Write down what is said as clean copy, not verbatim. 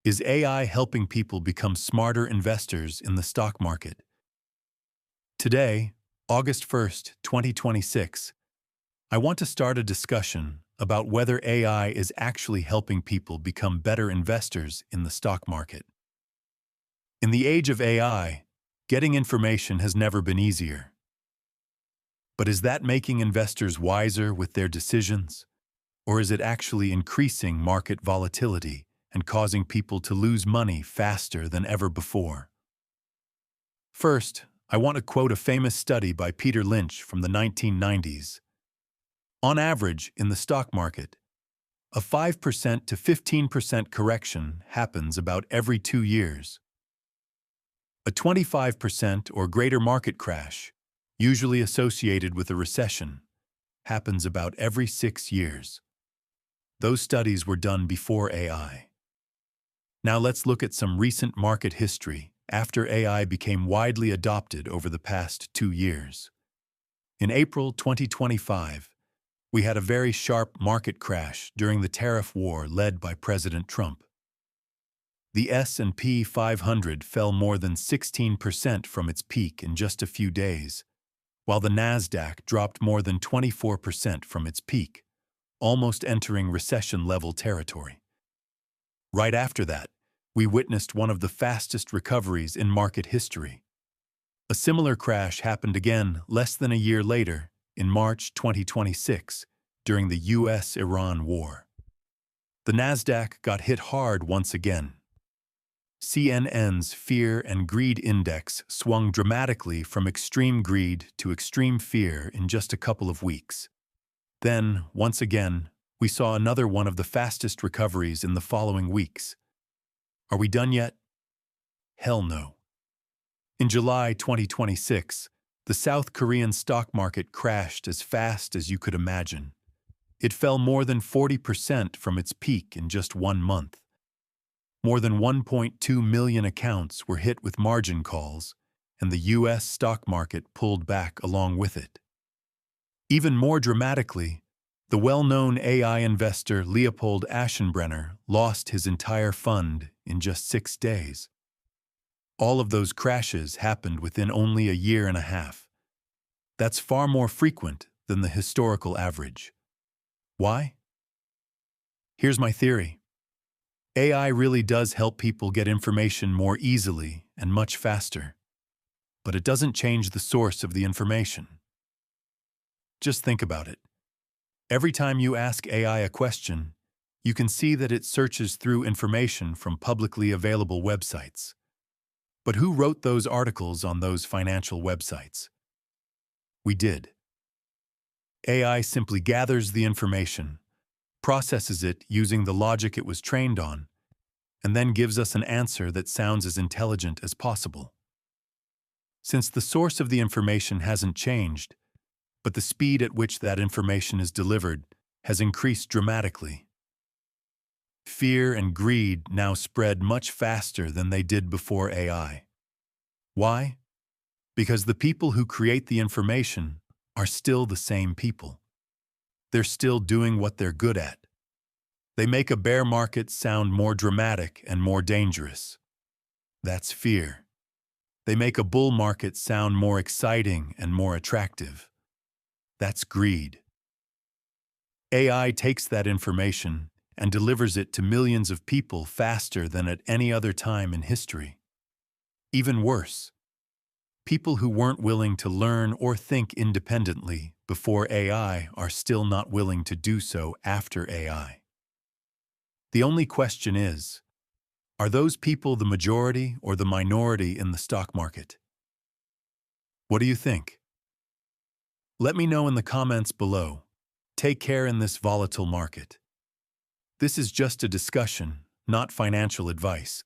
Is AI helping people become smarter investors in the stock market? Today, August 1st, 2026, I want to start a discussion about whether AI is actually helping people become better investors in the stock market. In the age of AI, getting information has never been easier. But is that making investors wiser with their decisions? Or is it actually increasing market volatility and causing people to lose money faster than ever before? First, I want to quote a famous study by Peter Lynch from the 1990s. On average, in the stock market, a 5% to 15% correction happens about every 2 years. A 25% or greater market crash, usually associated with a recession, happens about every 6 years. Those studies were done before AI. Now let's look at some recent market history after AI became widely adopted over the past 2 years. In April 2025, we had a very sharp market crash during the tariff war led by President Trump. The S&P 500 fell more than 16% from its peak in just a few days, while the Nasdaq dropped more than 24% from its peak, almost entering recession-level territory. Right after that, we witnessed one of the fastest recoveries in market history. A similar crash happened again less than a year later, in March 2026, during the US-Iran war. The Nasdaq got hit hard once again. CNN's Fear and Greed Index swung dramatically from extreme greed to extreme fear in just a couple of weeks. Then, once again, we saw another one of the fastest recoveries in the following weeks. Are we done yet? Hell no. In July 2026, the South Korean stock market crashed as fast as you could imagine. It fell more than 40% from its peak in just 1 month. More than 1.2 million accounts were hit with margin calls, and the US stock market pulled back along with it. Even more dramatically, the well-known AI investor Leopold Aschenbrenner lost his entire fund in just 6 days. All of those crashes happened within only a year and a half. That's far more frequent than the historical average. Why? Here's my theory. AI really does help people get information more easily and much faster, but it doesn't change the source of the information. Just think about it. Every time you ask AI a question, you can see that it searches through information from publicly available websites. But who wrote those articles on those financial websites? We did. AI simply gathers the information, processes it using the logic it was trained on, and then gives us an answer that sounds as intelligent as possible. Since the source of the information hasn't changed, but the speed at which that information is delivered has increased dramatically. Fear and greed now spread much faster than they did before AI. Why? Because the people who create the information are still the same people. They're still doing what they're good at. They make a bear market sound more dramatic and more dangerous. That's fear. They make a bull market sound more exciting and more attractive. That's greed. AI takes that information and delivers it to millions of people faster than at any other time in history. Even worse, people who weren't willing to learn or think independently before AI are still not willing to do so after AI. The only question is, are those people the majority or the minority in the stock market? What do you think? Let me know in the comments below. Take care in this volatile market. This is just a discussion, not financial advice.